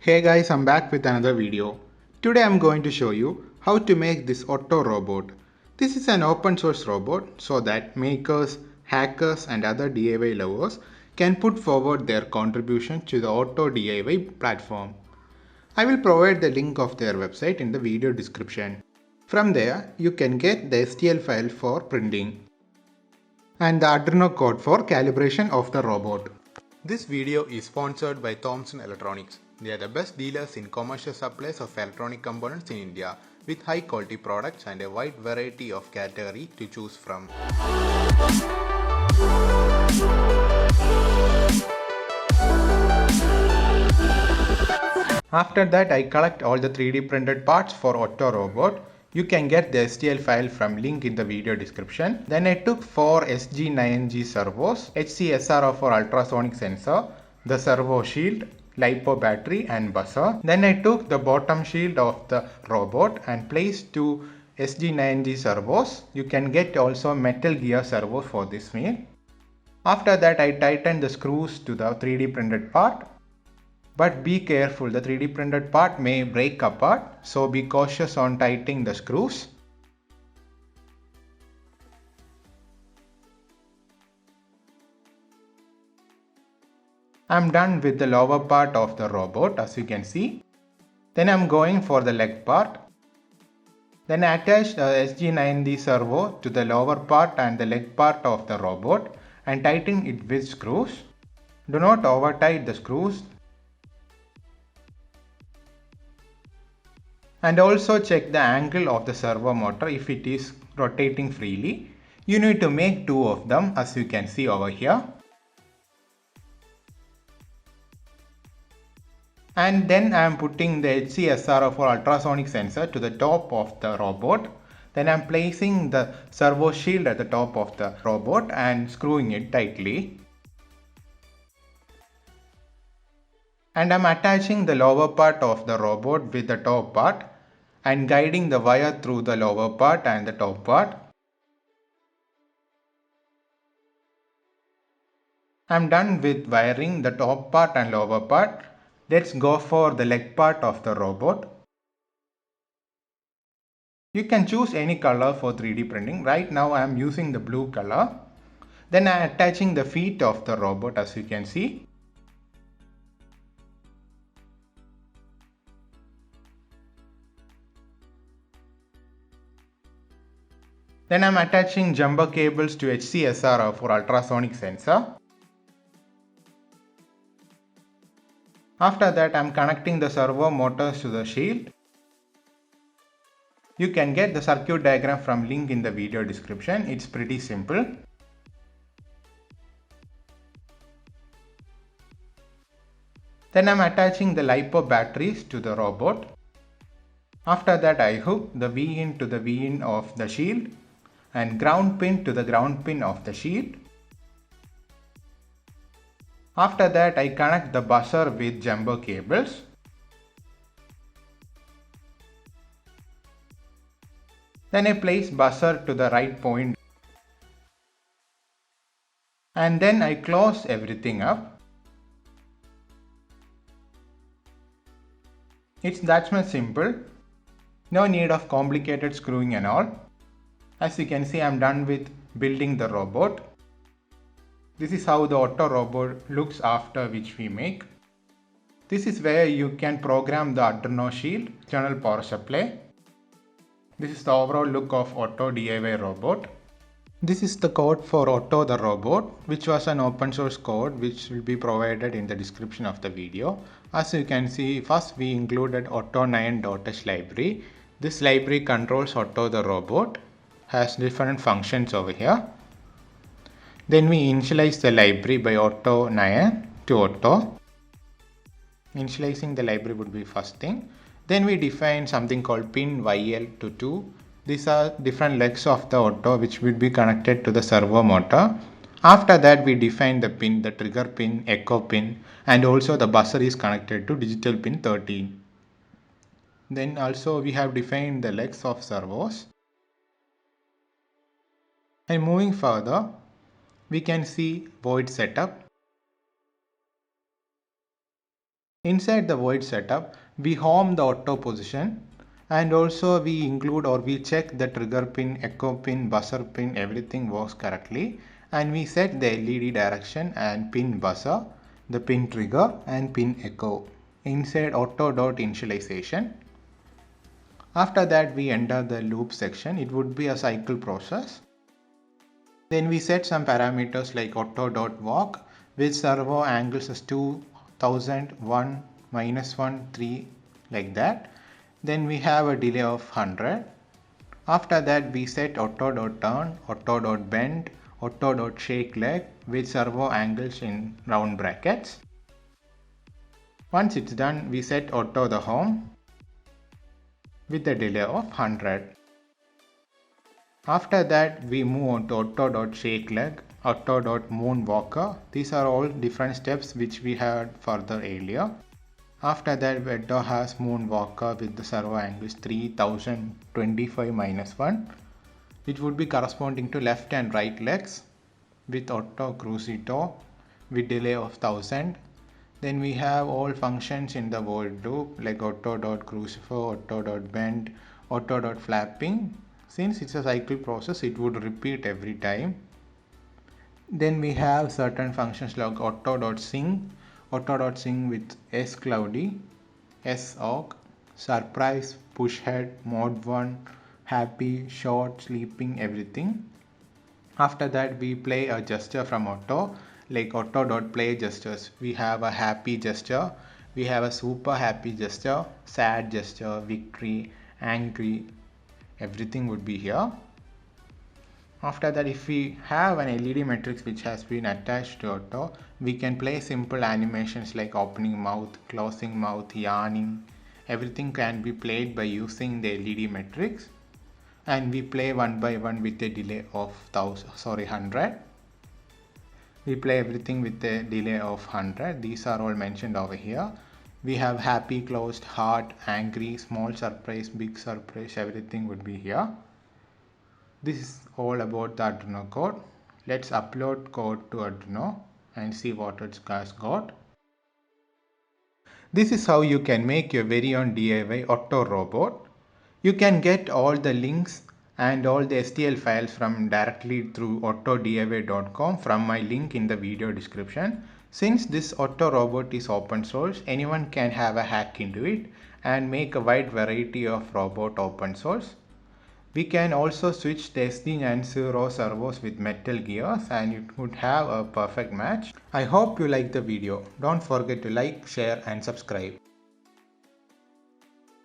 Hey guys, I'm back with another video. Today I'm going to show you how to make this Otto robot. This is an open source robot so that makers, hackers and other DIY lovers can put forward their contribution to the Otto DIY platform. I will provide the link of their website in the video description. From there, you can get the STL file for printing and the Arduino code for calibration of the robot. This video is sponsored by Thomson Electronics. They are the best dealers in commercial supplies of electronic components in India with high quality products and a wide variety of category to choose from. After that, I collect all the 3D printed parts for Otto robot. You can get the STL file from link in the video description. Then I took 4 SG9G servos, HC SRO for ultrasonic sensor, the servo shield, LiPo battery and buzzer. Then I took the bottom shield of the robot and placed 2 SG9G servos. You can get also metal gear servos for this wheel. After that, I tightened the screws to the 3D printed part. But be careful, the 3D printed part may break apart, so be cautious on tightening the screws. I'm done with the lower part of the robot, as you can see. Then I'm going for the leg part. Then I attach the SG9D servo to the lower part and the leg part of the robot and tighten it with screws. Do not over tight the screws. And also check the angle of the servo motor if it is rotating freely. You need to make 2 of them, as you can see over here. And then I am putting the HCSR for ultrasonic sensor to the top of the robot. Then I am placing the servo shield at the top of the robot and screwing it tightly. And I am attaching the lower part of the robot with the top part and guiding the wire through the lower part and the top part. I am done with wiring the top part and lower part. Let's go for the leg part of the robot. You can choose any color for 3D printing. Right now I am using the blue color. Then I am attaching the feet of the robot, as you can see. Then I am attaching jumper cables to HCSR for ultrasonic sensor. After that I am connecting the servo motors to the shield. You can get the circuit diagram from link in the video description. It's pretty simple. Then I am attaching the LiPo batteries to the robot. After that I hook the V-in to the V-in of the shield and ground pin to the ground pin of the shield. After that I connect the buzzer with jumper cables. Then I place buzzer to the right point. And then I close everything up. It's that much simple. No need of complicated screwing and all. As you can see, I'm done with building the robot. This is how the Otto robot looks after which we make. This is where you can program the Arduino shield, external power supply. This is the overall look of Otto DIY robot. This is the code for Otto the robot, which was an open source code which will be provided in the description of the video. As you can see, first we included Otto9.h library. This library controls Otto the robot, has different functions over here. Then we initialize the library by Otto9 to Otto. Initializing the library would be first thing. Then we define something called pin YL to 2. These are different legs of the Otto which will be connected to the servo motor. After that we define the pin, the trigger pin, echo pin, and also the buzzer is connected to digital pin 13. Then also we have defined the legs of servos. And moving further, we can see void setup. Inside the void setup, we home the auto position, and also we include or we check the trigger pin, echo pin, buzzer pin, everything works correctly, and we set the LED direction and pin buzzer, the pin trigger and pin echo inside auto.initialization. After that we enter the loop section. It would be a cycle process. Then we set some parameters like auto.walk with servo angles as 2000, 1, -1, 3, like that. Then we have a delay of 100. After that we set auto.turn, auto.bend, auto.shake leg with servo angles in round brackets. Once it's done, we set auto the home with a delay of 100. After that we move on to auto.shake leg, auto.moonwalker. These are all different steps which we had further earlier. After that auto has moonwalker with the servo angles 3025 -1. It would be corresponding to left and right legs with auto crucito with delay of 1000. Then we have all functions in the void loop like auto.crucifo, auto.bend, auto.flapping. Since it's a cycle process, it would repeat every time. Then we have certain functions like auto.sing with scloudy, sawk, surprise, push head, mode 1, happy, short, sleeping, everything. After that we play a gesture from auto like auto.play gestures. We have a happy gesture, we have a super happy gesture, sad gesture, victory, angry, everything would be here. After that, if we have an LED matrix which has been attached to auto, we can play simple animations like opening mouth, closing mouth, yawning. Everything can be played by using the LED matrix, and we play one by one with a delay of 100. We play everything with a delay of 100. These are all mentioned over here. We have happy, closed, heart, angry, small surprise, big surprise, everything would be here. This is all about the Arduino code. Let's upload code to Arduino and see what it has got. This is how you can make your very own DIY auto robot. You can get all the links and all the STL files from directly through autodiy.com from my link in the video description. Since this auto robot is open source, anyone can have a hack into it and make a wide variety of robot open source. We can also switch the SD90 servos with metal gears and it would have a perfect match. I hope you like the video. Don't forget to like, share and subscribe.